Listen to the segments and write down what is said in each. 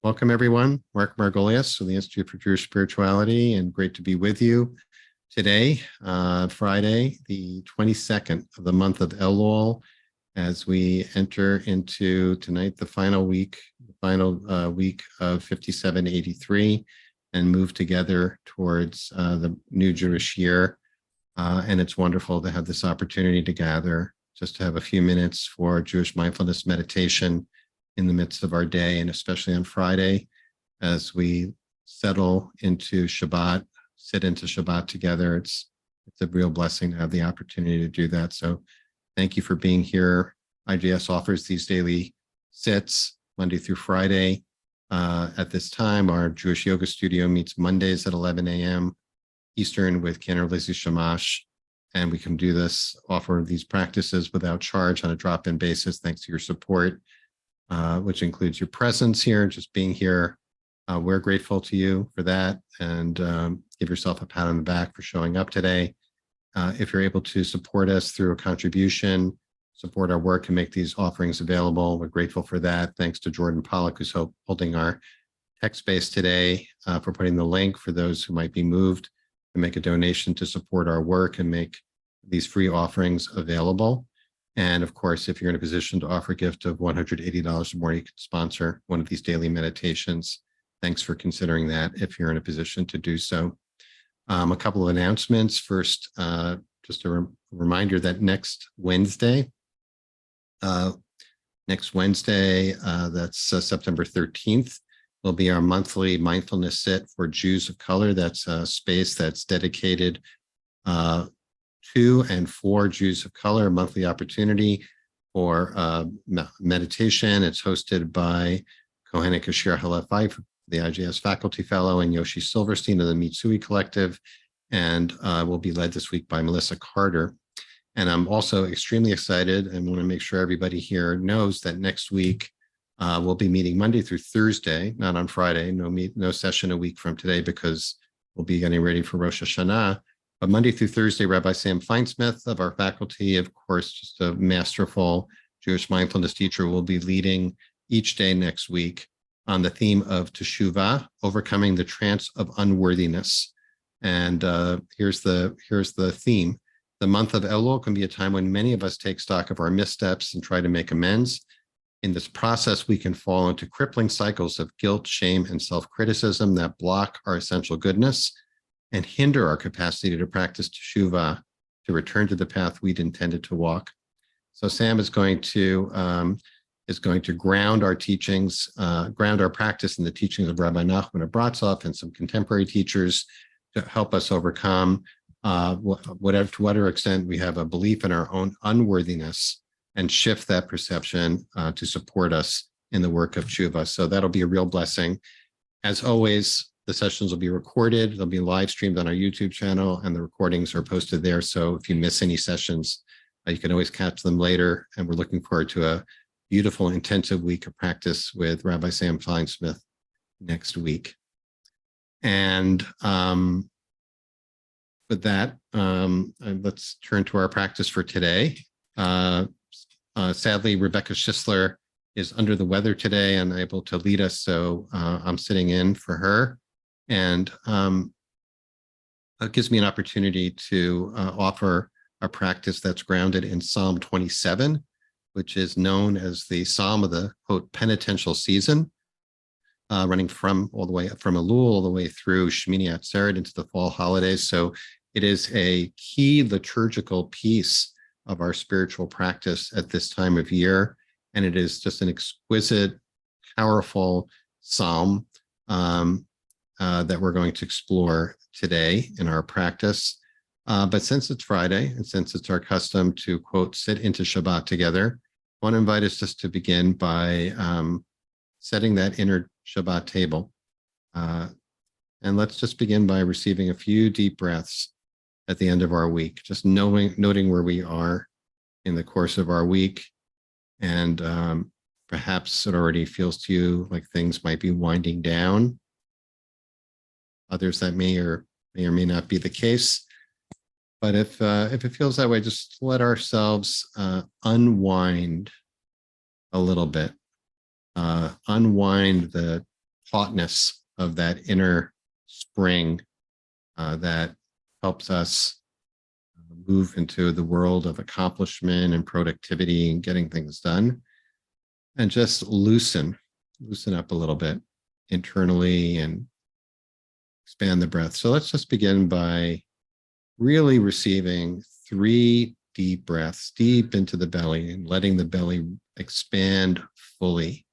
Welcome, everyone. Marc Margolius from the Institute for Jewish Spirituality, and great to be with you today, Friday, the 22nd of the month of Elul, as we enter into tonight, the final week of 5783, and move together towards the new Jewish year. And it's wonderful to have this opportunity to gather, just to have a few minutes for Jewish mindfulness meditation in the midst of our day, and especially on Friday, as we settle into Shabbat, sit into Shabbat together. It's a real blessing to have the opportunity to do that. So thank you for being here. IJS offers these daily sits Monday through Friday. At this time, our Jewish yoga studio meets Mondays at 11 a.m. Eastern with Kenner Lizzie Shamash. And we can do this, offer these practices without charge on a drop-in basis, thanks to your support. Which includes your presence here, just being here. We're grateful to you for that, and give yourself a pat on the back for showing up today. If you're able to support us through a contribution, support our work and make these offerings available, we're grateful for that. Thanks to Jordan Pollock, who's holding our tech space today, for putting the link for those who might be moved to make a donation to support our work and make these free offerings available. And of course, if you're in a position to offer a gift of $180 or more, you can sponsor one of these daily meditations. Thanks for considering that if you're in a position to do so. A couple of announcements. First, just a reminder that next Wednesday, that's September 13th, will be our monthly mindfulness sit for Jews of color. That's a space that's dedicated to and for Jews of color, a monthly opportunity for meditation. It's hosted by Kohenet Kashir Halefai, the IJS faculty fellow, and Yoshi Silverstein of the Mitsui Collective, and will be led this week by Melissa Carter. And I'm also extremely excited and want to make sure everybody here knows that next week we'll be meeting Monday through Thursday, not on Friday, no session a week from today, because we'll be getting ready for Rosh Hashanah. But Monday through Thursday, Rabbi Sam Feinsmith of our faculty, of course, just a masterful Jewish mindfulness teacher, will be leading each day next week on the theme of Teshuvah, overcoming the trance of unworthiness. And here's the theme. The month of Elul can be a time when many of us take stock of our missteps and try to make amends. In this process, we can fall into crippling cycles of guilt, shame, and self-criticism that block our essential goodness and hinder our capacity to practice teshuvah, to return to the path we'd intended to walk. So Sam is going to ground our teachings, ground our practice in the teachings of Rabbi Nachman of Bratzov and some contemporary teachers to help us overcome, to whatever extent we have a belief in our own unworthiness, and shift that perception to support us in the work of teshuvah. So that'll be a real blessing. As always, the sessions will be recorded. They'll be live streamed on our YouTube channel, and the recordings are posted there. So if you miss any sessions, you can always catch them later. And we're looking forward to a beautiful, intensive week of practice with Rabbi Sam Feinsmith next week. And with that, let's turn to our practice for today. Sadly, Rebecca Schisler is under the weather today and unable to lead us, so I'm sitting in for her. And it gives me an opportunity to offer a practice that's grounded in Psalm 27, which is known as the Psalm of the, quote, penitential season, running from Elul all the way through Shmini Atzeret into the fall holidays. So it is a key liturgical piece of our spiritual practice at this time of year. And it is just an exquisite, powerful psalm that we're going to explore today in our practice. But since it's Friday, and since it's our custom to, quote, sit into Shabbat together, I want to invite us just to begin by setting that inner Shabbat table. And let's just begin by receiving a few deep breaths at the end of our week, just noting where we are in the course of our week. And perhaps it already feels to you like things might be winding down. Others that may or may not be the case. But if it feels that way, just let ourselves unwind a little bit. Unwind the tautness of that inner spring that helps us move into the world of accomplishment and productivity and getting things done, and just loosen up a little bit internally and expand the breath. So let's just begin by really receiving 3 deep breaths deep into the belly and letting the belly expand fully,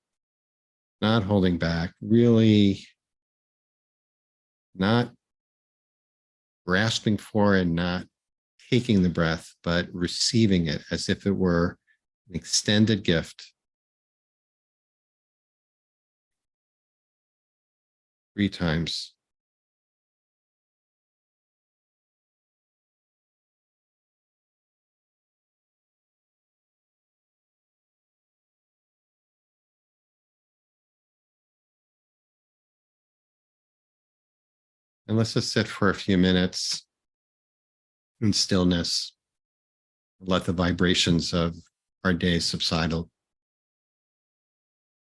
not holding back, really not grasping for and not taking the breath, but receiving it as if it were an extended gift. 3 times. And let's just sit for a few minutes in stillness. Let the vibrations of our day subside.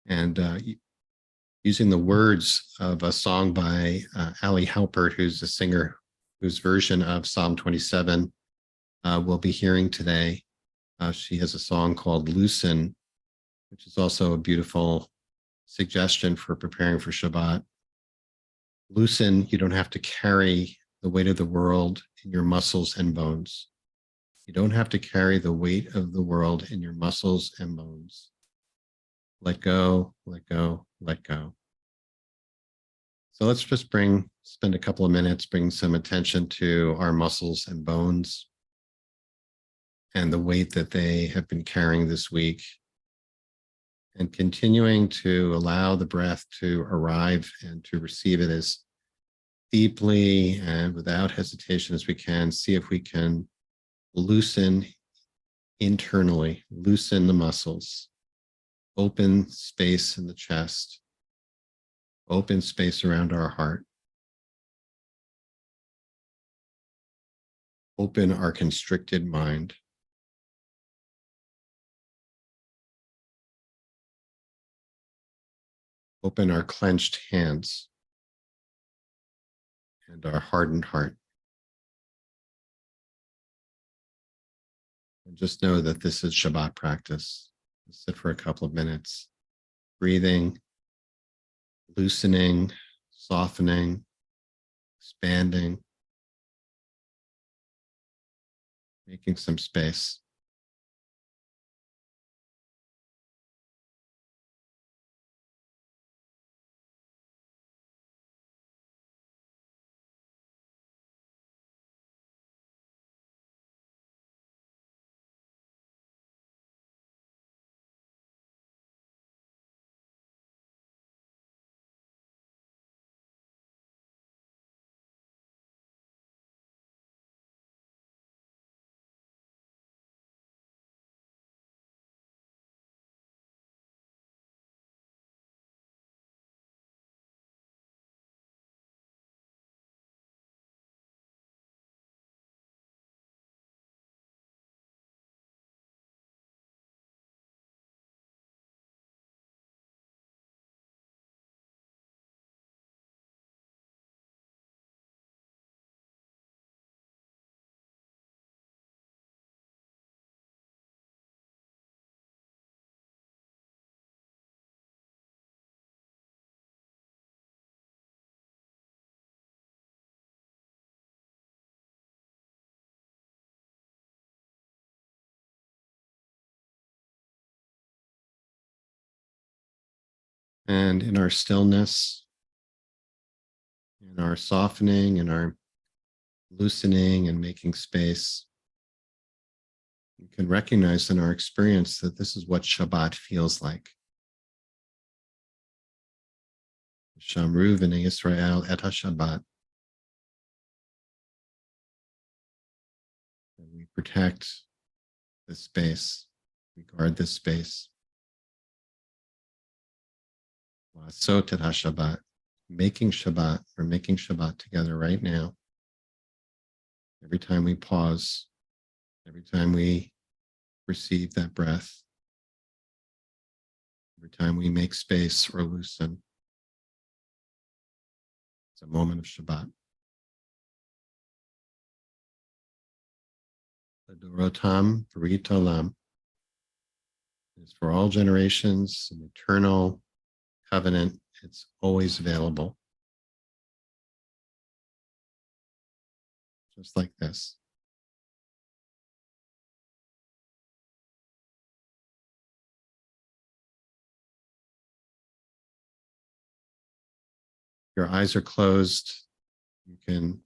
And using the words of a song by Ali Halpert, who's a singer whose version of Psalm 27 we'll be hearing today. She has a song called Loosen, which is also a beautiful suggestion for preparing for Shabbat. Loosen, you don't have to carry the weight of the world in your muscles and bones. You don't have to carry the weight of the world in your muscles and bones. Let go, let go, let go. So let's just spend a couple of minutes, bring some attention to our muscles and bones and the weight that they have been carrying this week, and continuing to allow the breath to arrive and to receive it as deeply and without hesitation as we can. See if we can loosen internally, loosen the muscles, open space in the chest, open space around our heart, open our constricted mind. Open our clenched hands and our hardened heart. And just know that this is Shabbat practice. Sit for a couple of minutes, breathing, loosening, softening, expanding, making some space. And in our stillness, in our softening, in our loosening and making space, you can recognize in our experience that this is what Shabbat feels like. Shamru v'nei Yisrael et HaShabbat. And we protect this space, we guard this space. Sot et HaShabbat. Making Shabbat, we're making Shabbat together right now. Every time we pause, every time we receive that breath, every time we make space or loosen, It's a moment of Shabbat. The Dorotam Brit Olam is for all generations, an eternal covenant. It's always available. Just like this. Your eyes are closed. You can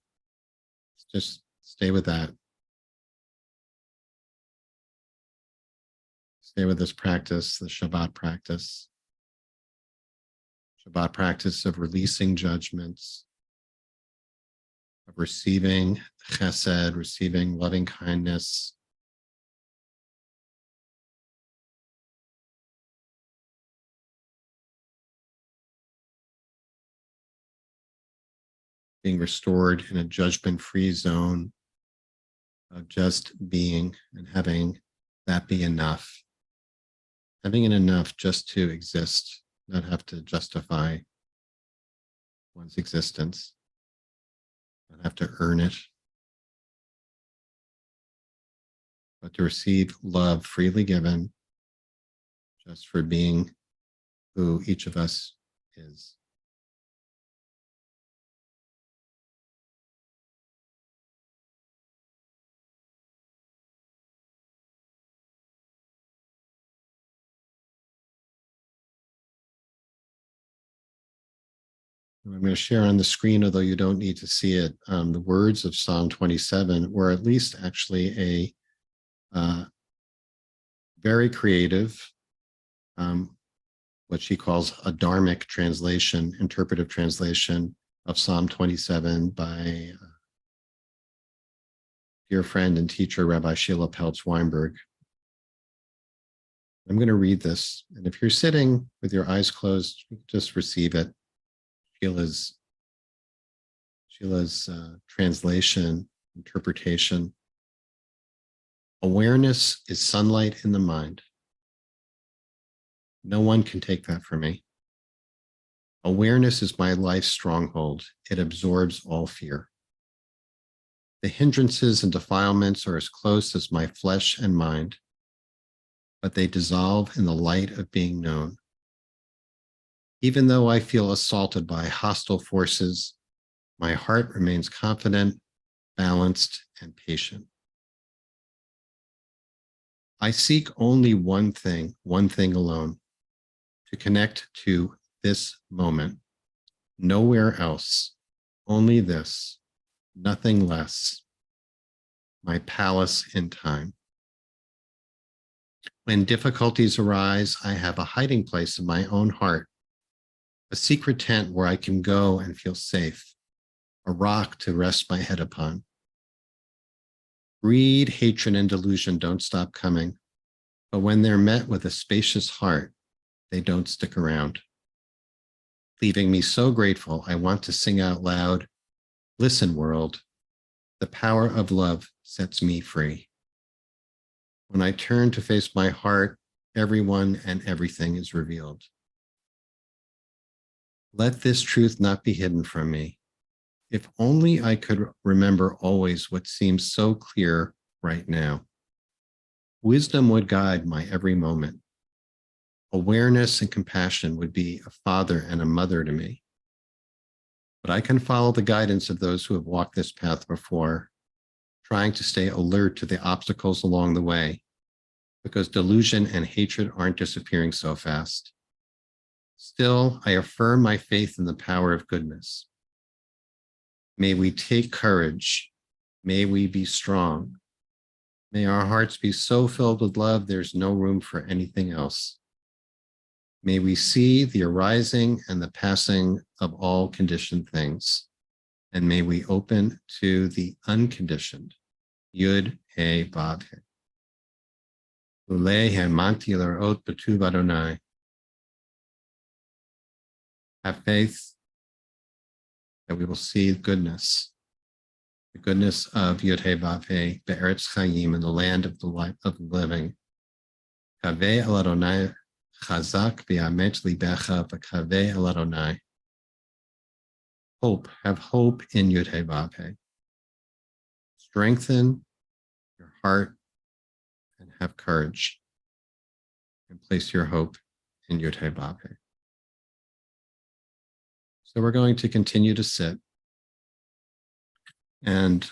just stay with that. Stay with this practice, the Shabbat practice. Shabbat practice of releasing judgments, of receiving chesed, receiving loving kindness. Being restored in a judgment-free zone of just being and having that be enough. Having it enough just to exist, not have to justify one's existence, not have to earn it, but to receive love freely given just for being who each of us is. I'm going to share on the screen, although you don't need to see it, the words of Psalm 27, or at least actually a very creative, what she calls a dharmic translation, interpretive translation of Psalm 27 by dear friend and teacher, Rabbi Sheila Peltz-Weinberg. I'm going to read this, and if you're sitting with your eyes closed, just receive it. Sheila's translation, interpretation. Awareness is sunlight in the mind. No one can take that from me. Awareness is my life's stronghold. It absorbs all fear. The hindrances and defilements are as close as my flesh and mind, but they dissolve in the light of being known. Even though I feel assaulted by hostile forces, my heart remains confident, balanced, and patient. I seek only one thing alone, to connect to this moment. Nowhere else, only this, nothing less. My palace in time. When difficulties arise, I have a hiding place in my own heart, a secret tent where I can go and feel safe, a rock to rest my head upon. Greed, hatred, and delusion don't stop coming, but when they're met with a spacious heart, they don't stick around. Leaving me so grateful, I want to sing out loud, listen, world, the power of love sets me free. When I turn to face my heart, everyone and everything is revealed. Let this truth not be hidden from me. If only I could remember always what seems so clear right now. Wisdom would guide my every moment. Awareness and compassion would be a father and a mother to me. But I can follow the guidance of those who have walked this path before, trying to stay alert to the obstacles along the way, because delusion and hatred aren't disappearing so fast. Still, I affirm my faith in the power of goodness. May we take courage. May we be strong. May our hearts be so filled with love, there's no room for anything else. May we see the arising and the passing of all conditioned things. And may we open to the unconditioned. Yud, He, Vav, He. Ulei Hamanti L'Ra'ot B'Tuv Adonai. Have faith that we will see goodness, the goodness of Yud He Vav He, Be'eretz Chayim, in the land of the life of the living. Kaveh El Adonai Chazak V'Yamet Libecha V'Kaveh El Adonai. Hope. Have hope in Yud-Heh-Vav-Heh. Strengthen your heart and have courage. And place your hope in Yud-Heh-Vav-Heh. So we're going to continue to sit and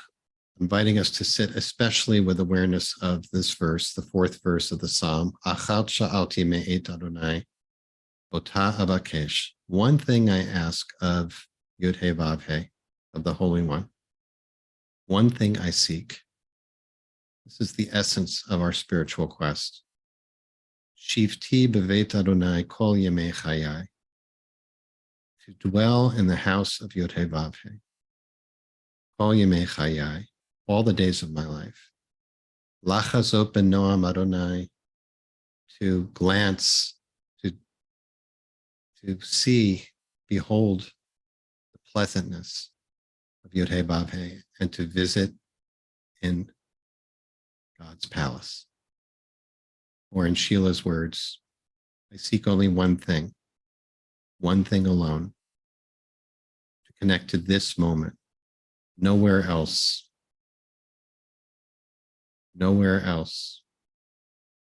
inviting us to sit, especially with awareness of this verse, the fourth verse of the Psalm. Achad sha'alti me'et Adonai, ota abakesh. One thing I ask of Yud-Heh-Vav-Heh, of the Holy One. One thing I seek. This is the essence of our spiritual quest. Shivti bevet Adonai kol yemei chayai. To dwell in the house of Yud-Heh-Vav-Heh. Kol yemei chayai. All the days of my life. Lachazot ben Noam Adonai. To glance, to see, behold the pleasantness of Yud-Heh-Vav-Heh and to visit in God's palace. Or in Sheila's words, I seek only one thing alone, to connect to this moment, nowhere else,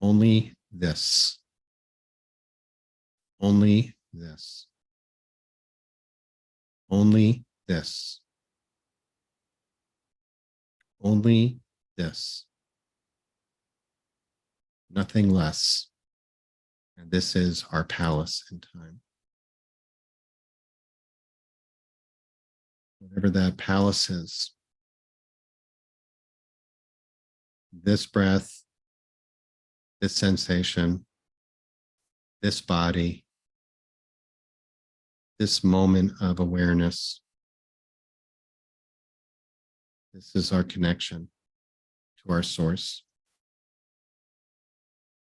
only this, only this, only this, only this, nothing less. And this is our palace in time. Whatever that palace is, this breath, this sensation, this body, this moment of awareness, this is our connection to our source.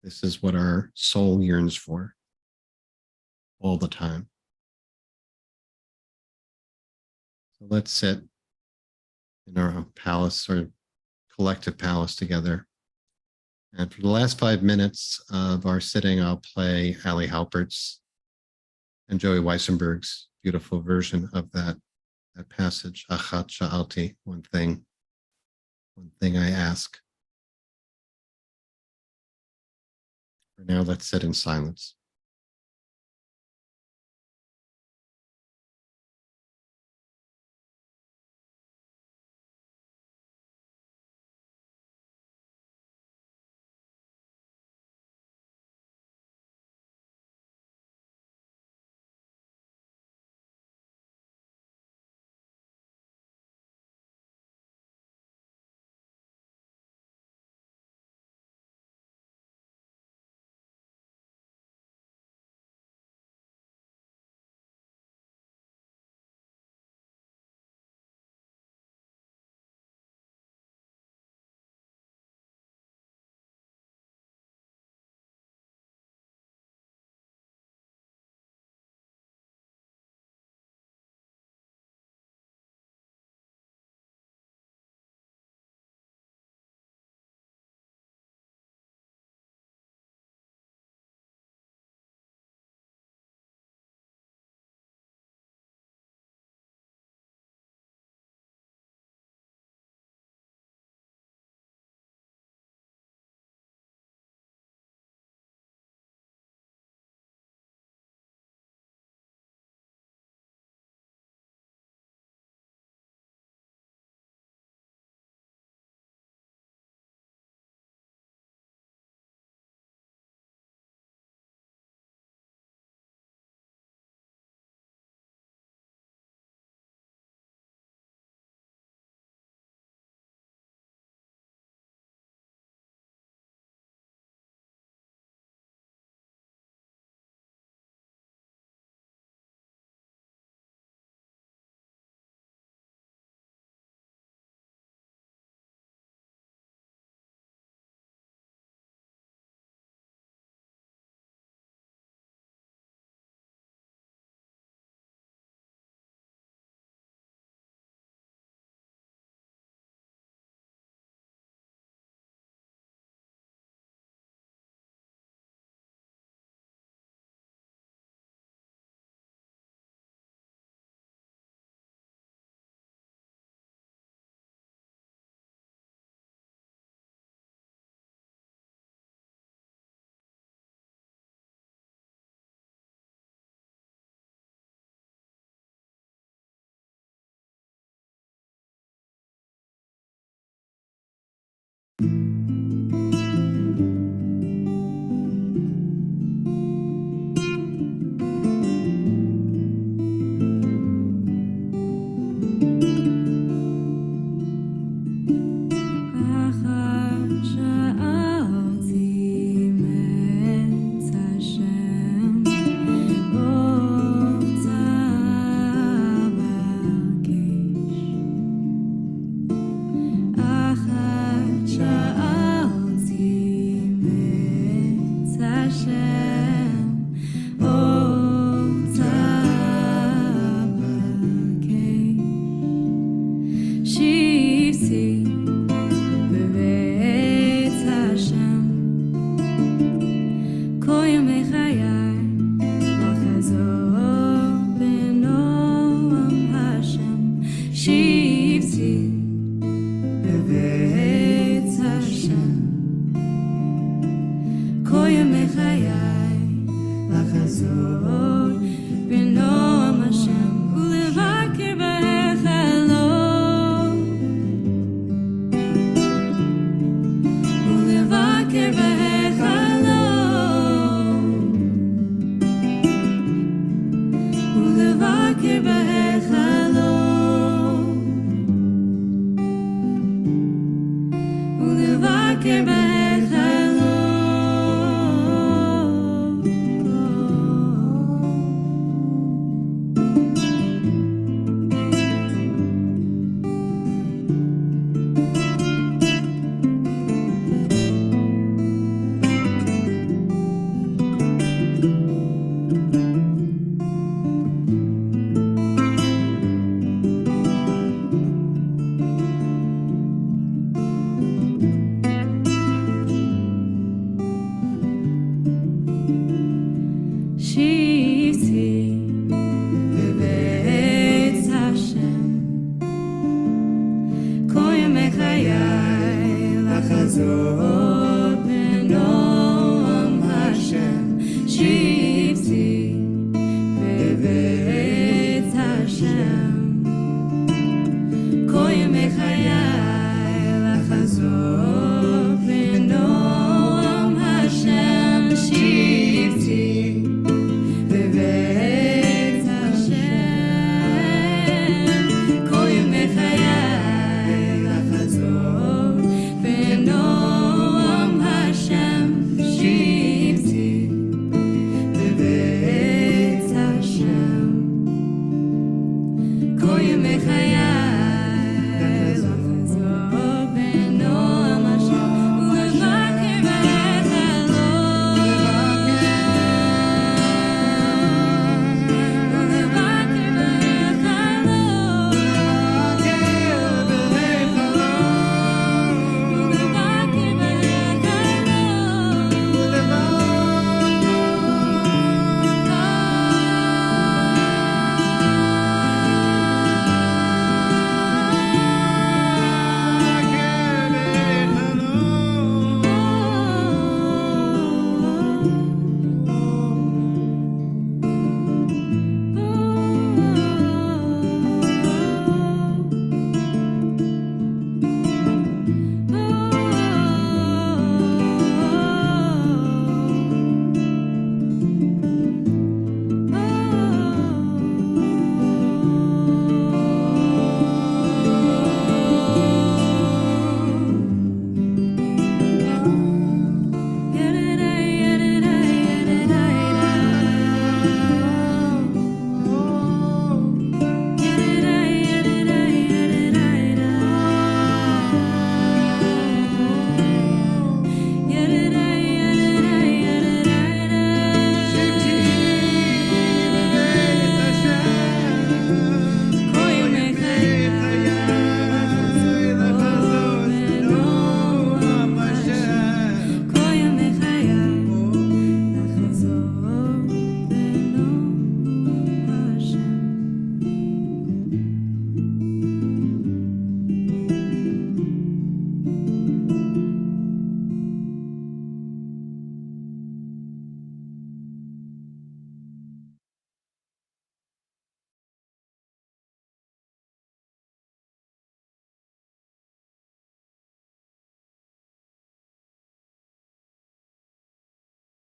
This is what our soul yearns for all the time. So let's sit in our palace or collective palace together. And for the last 5 minutes of our sitting, I'll play Ali Halpert's and Joey Weissenberg's beautiful version of that passage. Achat sha'alti, one thing I ask. For now, let's sit in silence.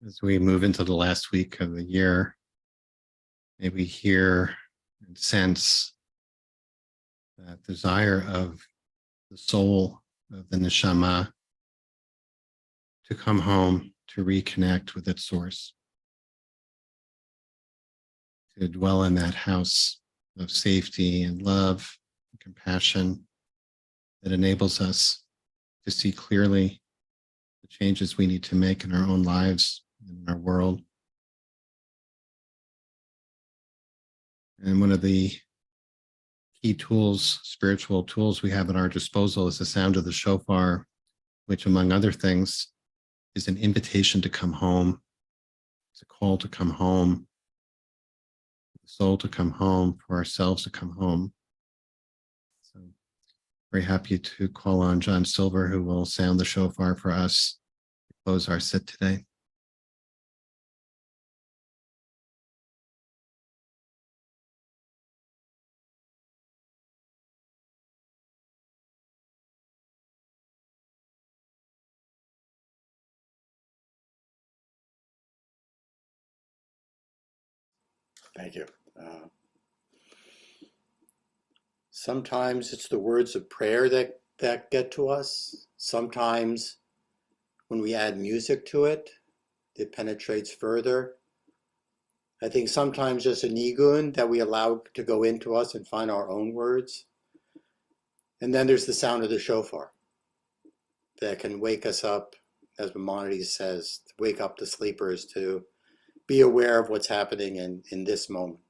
As we move into the last week of the year, may we hear and sense that desire of the soul, of the neshama, to come home, to reconnect with its source, to dwell in that house of safety and love and compassion that enables us to see clearly the changes we need to make in our own lives and in our world. And one of the key tools, spiritual tools we have at our disposal is the sound of the shofar, which, among other things, is an invitation to come home. It's a call to come home, the soul to come home, for ourselves to come home. So very happy to call on John Silver, who will sound the shofar for us to close our sit today. Thank you. Sometimes it's the words of prayer that get to us. Sometimes when we add music to it, it penetrates further. I think sometimes just a nigun that we allow to go into us and find our own words. And then there's the sound of the shofar that can wake us up, as Maimonides says, to wake up the sleepers, to be aware of what's happening in this moment.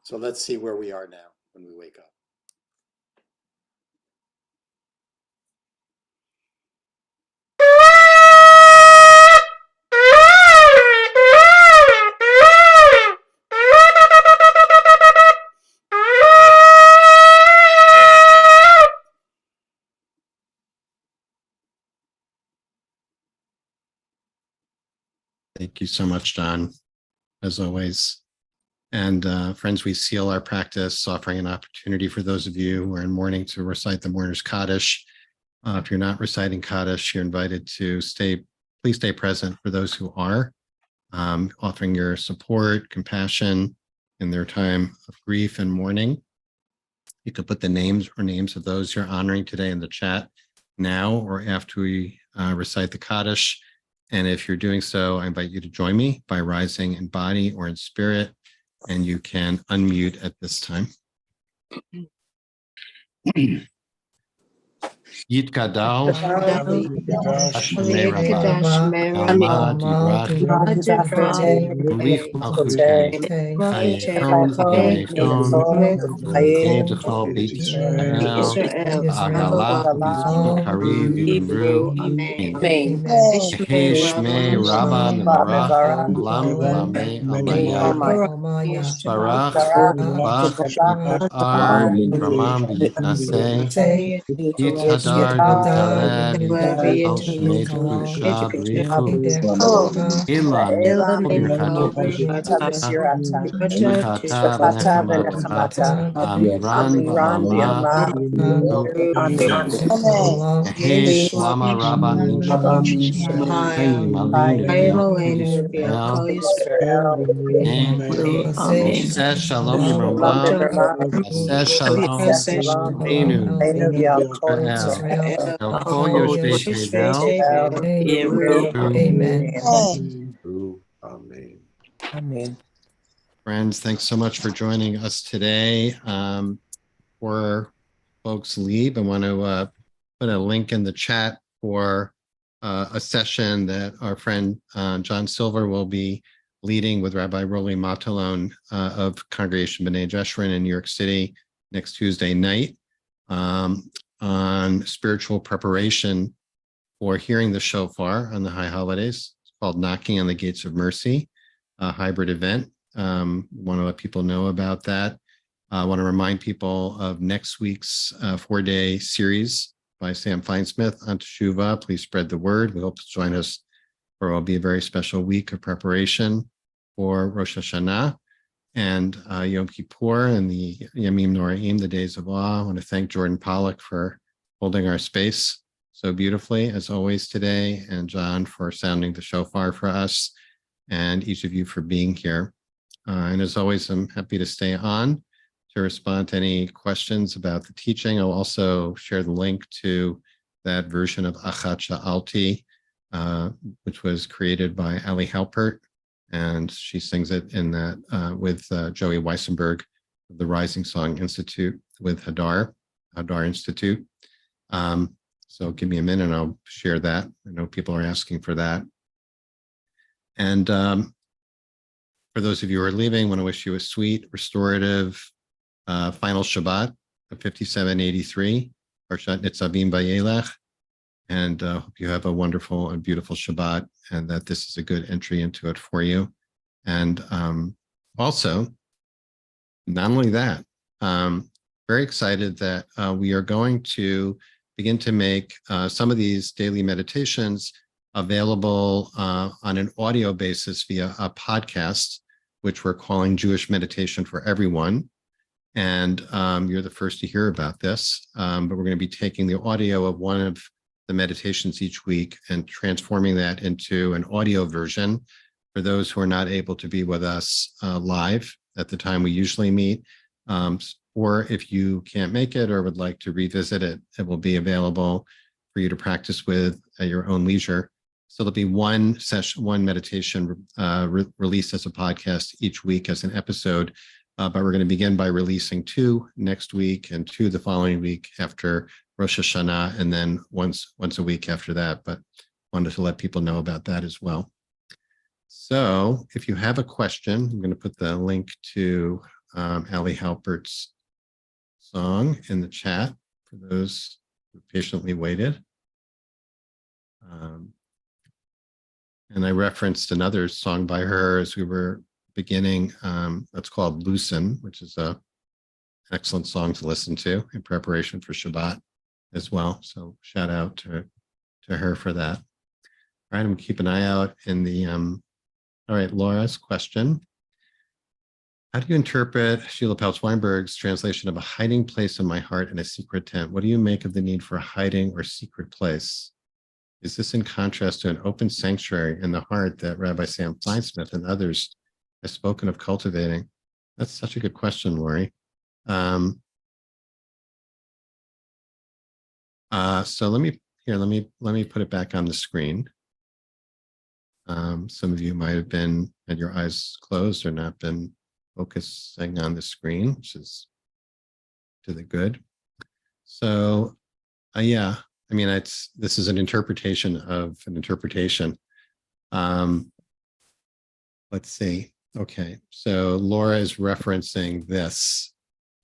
So let's see where we are now when we wake up. Thank you so much, John, as always. And friends, we seal our practice, offering an opportunity for those of you who are in mourning to recite the mourner's Kaddish. If you're not reciting Kaddish, you're invited to please stay present for those who are, offering your support, compassion in their time of grief and mourning. You can put the names of those you're honoring today in the chat now or after we recite the Kaddish. And if you're doing so, I invite you to join me by rising in body or in spirit, and you can unmute at this time. Yitkadal, Hashmei Rabbah, Alma Didrach, Lich Malchutei, Chayeton V'Yameton, V'Yedechol Beit Yisrael, Agalah V'Yizkari V'Yimru, Amen. Yehi Shmei Rabbah Mevarach, Olam V'Lamei Almaya, Barach Bach Ar V'Yitramam V'Yitnaseh, Yitzhadar V'Yitaleh V'Yitzchal Shmei Kedusha B'Richu Ilan Birkat Kedusha Simchata V'Nechemata Amiran V'Alma Amen. Yehi Shlama Rabban Mincha Hayim Aleinu V'Yisrael Amen. Aseh Shalom Nimromah Aseh Shalom Aleinu Israel. El Kol Yoshvei Tevel. Amen. Amen. Friends, thanks so much for joining us today. Before folks leave, I want to put a link in the chat for a session that our friend John Silver will be leading with Rabbi Roli Matalon of Congregation B'nai Jeshurun in New York City next Tuesday night on spiritual preparation for hearing the shofar on the high holidays. It's called Knocking on the Gates of Mercy, a hybrid event. Want to let people know about that. I want to remind people of next week's 4-day series by Sam Feinsmith on Teshuvah. Please spread the word. We hope to join us for what will be a very special week of preparation for Rosh Hashanah and Yom Kippur and the Yamim Noraim, the days of awe. I want to thank Jordan Pollack for holding our space so beautifully as always today, and John for sounding the shofar for us, and each of you for being here. And as always, I'm happy to stay on to respond to any questions about the teaching. I'll also share the link to that version of Achat Sha'alti, which was created by Ali Halpert, and she sings it in that with Joey Weissenberg of the Rising Song Institute with Hadar Institute. So give me a minute and I'll share that. I know people are asking for that. And for those of you who are leaving, I want to wish you a sweet, restorative final Shabbat of 5783, Parshat Nitzavim Vayelech. And hope you have a wonderful and beautiful Shabbat, and that this is a good entry into it for you. And also, not only that, very excited that we are going to begin to make some of these daily meditations available on an audio basis via a podcast, which we're calling Jewish Meditation for Everyone. And you're the first to hear about this, but we're going to be taking the audio of one of the meditations each week and transforming that into an audio version for those who are not able to be with us live at the time we usually meet. Or if you can't make it or would like to revisit it, it will be available for you to practice with at your own leisure. So there'll be one session, one meditation released as a podcast each week as an episode. But we're going to begin by releasing 2 next week and 2 the following week after Rosh Hashanah, and then once a week after that. But wanted to let people know about that as well. So if you have a question, I'm going to put the link to Ali Halpert's song in the chat for those who patiently waited. And I referenced another song by her as we were beginning. That's called Loosen, which is an excellent song to listen to in preparation for Shabbat as well. So shout out to her for that. All right, I'm going to keep an eye out in the, all right, Laura's question. How do you interpret Sheila Peltz-Weinberg's translation of a hiding place in my heart and a secret tent? What do you make of the need for a hiding or secret place? Is this in contrast to an open sanctuary in the heart that Rabbi Sam Feinsmith and others have spoken of cultivating? That's such a good question, Lori. So let me put it back on the screen. Some of you might have had your eyes closed or not been focusing on the screen, which is to the good. So yeah, I mean, this is an interpretation of an interpretation. Let's see. Okay, so Laura is referencing this.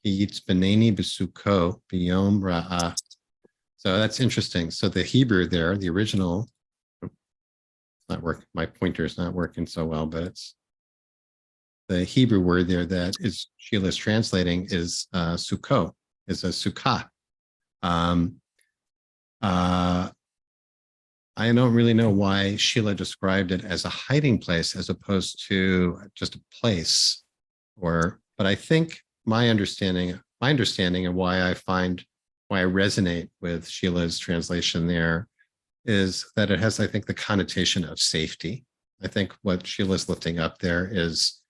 Yitzbeneni b'suko b'yom ra'ah. So that's interesting. So the Hebrew there, the original, not working. My pointer is not working so well, but it's the Hebrew word there that is Sheila is translating is sukkah, is a sukkah. I don't really know why Sheila described it as a hiding place as opposed to just a place, but I think my understanding and why I resonate with Sheila's translation there is that it has, I think, the connotation of safety. I think what Sheila's lifting up there is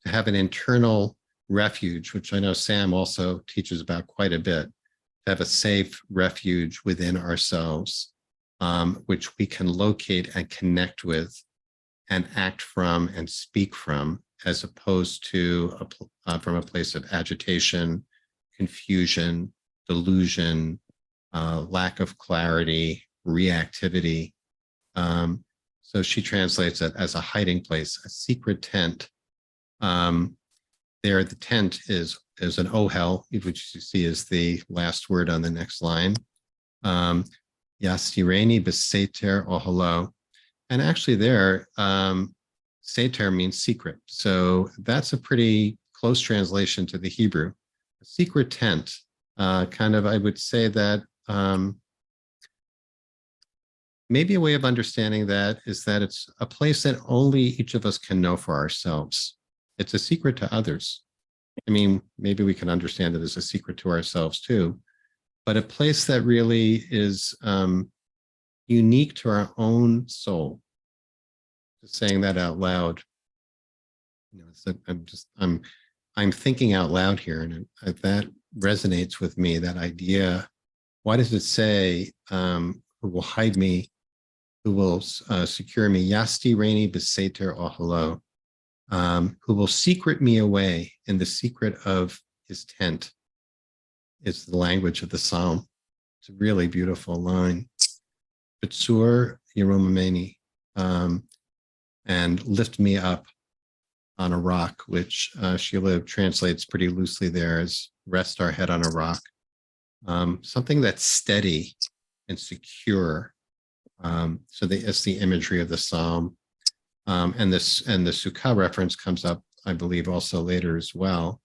to have an internal refuge, which I know Sam also teaches about quite a bit, to have a safe refuge within ourselves, which we can locate and connect with and act from and speak from, as opposed to from a place of agitation, confusion, delusion, lack of clarity, reactivity. So she translates it as a hiding place, a secret tent. There, the tent is an ohel, which you see is the last word on the next line. Yasireni beseter ohelo. And actually there, seter means secret. So that's a pretty close translation to the Hebrew. A secret tent, kind of, I would say that maybe a way of understanding that is that it's a place that only each of us can know for ourselves. It's a secret to others. I mean, maybe we can understand it as a secret to ourselves too, but a place that really is unique to our own soul. Just saying that out loud. I'm thinking out loud here, and that resonates with me. That idea. Why does it say, "Who will hide me? Who will secure me? Yasti reini beseter ohalo." Who will secret me away in the secret of his tent? Is the language of the psalm. It's a really beautiful line. Bitsur Yeromameni, and lift me up on a rock, which Sheila translates pretty loosely there as rest our head on a rock. Something that's steady and secure. So it's the imagery of the psalm. And the Sukkah reference comes up, I believe, also later as well.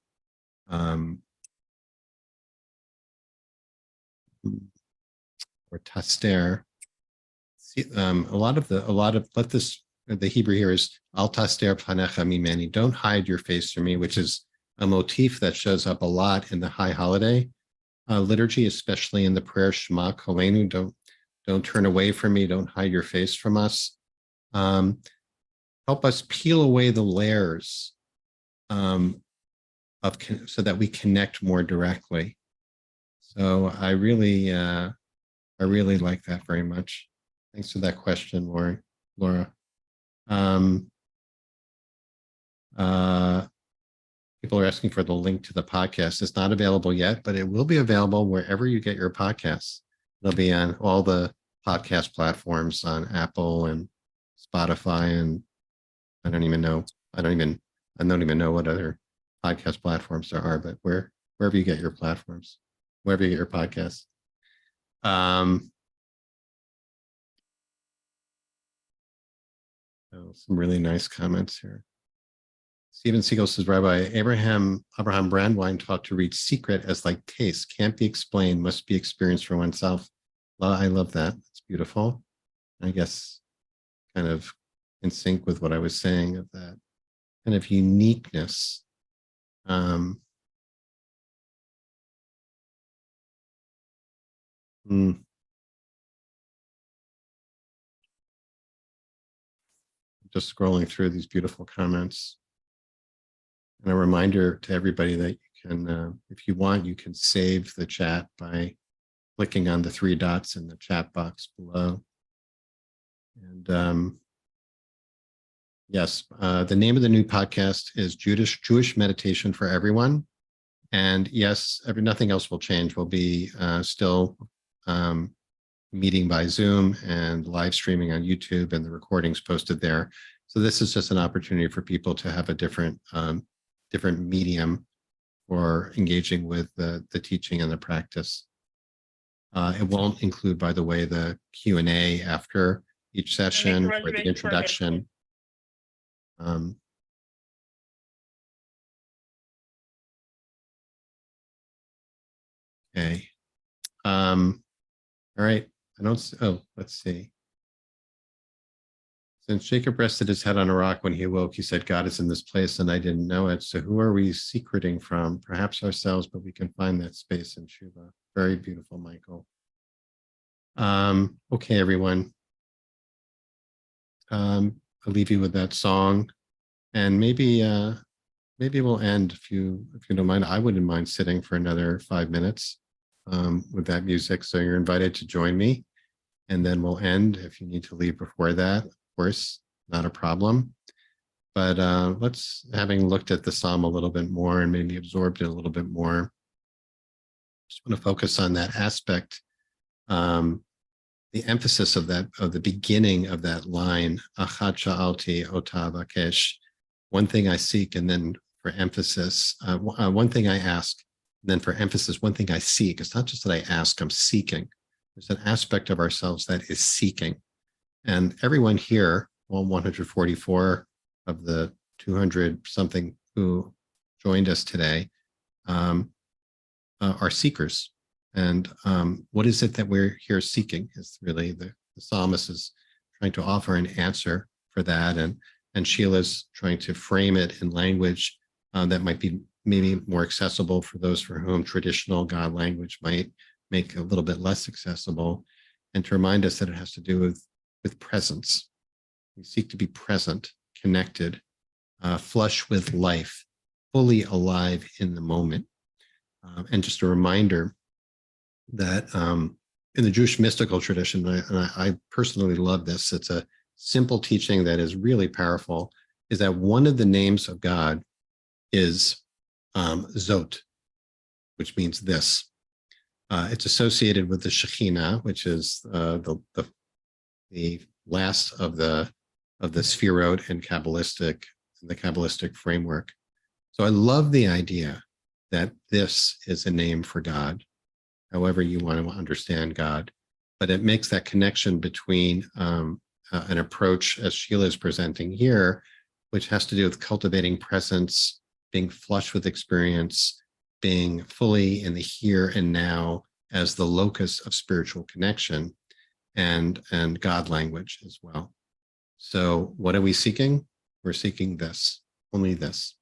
Or taster. The Hebrew here is al taster panecha mimeni. Don't hide your face from me, which is a motif that shows up a lot in the High Holiday liturgy, especially in the prayer Shema Kolenu. Don't turn away from me. Don't hide your face from us. Help us peel away the layers so that we connect more directly. So I really like that very much. Thanks for that question, Laura. People are asking for the link to the podcast. It's not available yet, but it will be available wherever you get your podcasts. It'll be on all the podcast platforms on Apple and Spotify, and I don't even know what other podcast platforms there are, but wherever you get your platforms, wherever you get your podcasts. Some really nice comments here. Stephen Siegel says, Rabbi Abraham Brandwein taught to read secret as like taste, can't be explained, must be experienced for oneself. Well, I love that. It's beautiful. I guess kind of in sync with what I was saying of that kind of uniqueness. Just scrolling through these beautiful comments. And a reminder to everybody that you can, if you want, you can save the chat by clicking on the 3 dots in the chat box below. And yes, the name of the new podcast is Jewish Meditation for Everyone. And yes, nothing else will change. We'll be still meeting by Zoom and live streaming on YouTube, and the recordings posted there. So this is just an opportunity for people to have a different medium for engaging with the teaching and the practice. It won't include, by the way, the Q&A after each session or the introduction. Okay. All right. Let's see. Since Jacob rested his head on a rock when he awoke, he said, God is in this place and I didn't know it. So who are we secreting from? Perhaps ourselves, but we can find that space in Shuva. Very beautiful, Michael. Okay, everyone. I'll leave you with that song, and maybe we'll end if you don't mind. I wouldn't mind sitting for another 5 minutes with that music. So you're invited to join me, and then we'll end. If you need to leave before that, of course, not a problem. But having looked at the psalm a little bit more and maybe absorbed it a little bit more, just want to focus on that aspect. The emphasis of the beginning of that line, Achad sha'alti ota vakesh, one thing I seek, and then for emphasis, one thing I ask, and then for emphasis, one thing I seek. It's not just that I ask, I'm seeking. There's an aspect of ourselves that is seeking. And everyone here, all 144 of the 200 something who joined us today, are seekers. And what is it that we're here seeking is really the psalmist is trying to offer an answer for that. And Sheila's trying to frame it in language that might be maybe more accessible for those for whom traditional God language might make a little bit less accessible. and to remind us that it has to do with presence. We seek to be present, connected, flush with life, fully alive in the moment. And just a reminder that in the Jewish mystical tradition, and I personally love this, it's a simple teaching that is really powerful, is that one of the names of God is Zot, which means this. It's associated with the Shekhinah, which is the last of the Sphirot and the Kabbalistic framework. So I love the idea that this is a name for God, however you want to understand God, but it makes that connection between an approach, as Sheila is presenting here, which has to do with cultivating presence, being flush with experience, being fully in the here and now as the locus of spiritual connection, and God language as well. So what are we seeking? We're seeking this, only this.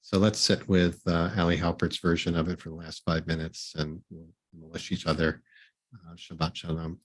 So let's sit with Ali Halpert's version of it for the last 5 minutes, and we'll wish each other Shabbat Shalom.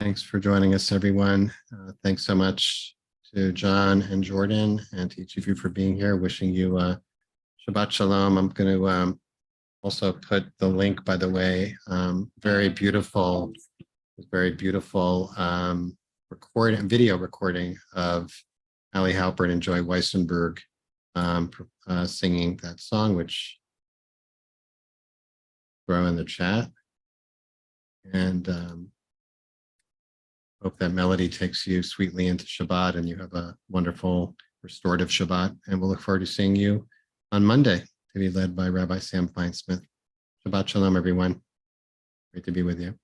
Thanks for joining us, everyone. Thanks so much to John and Jordan and to each of you for being here. Wishing you Shabbat Shalom. I'm going to also put the link, by the way, very beautiful video recording of Ali Halpert and Joy Weissenberg singing that song, which throw in the chat. And hope that melody takes you sweetly into Shabbat and you have a wonderful restorative Shabbat. And we'll look forward to seeing you on Monday to be led by Rabbi Sam Feinsmith. Shabbat Shalom, everyone. Great to be with you.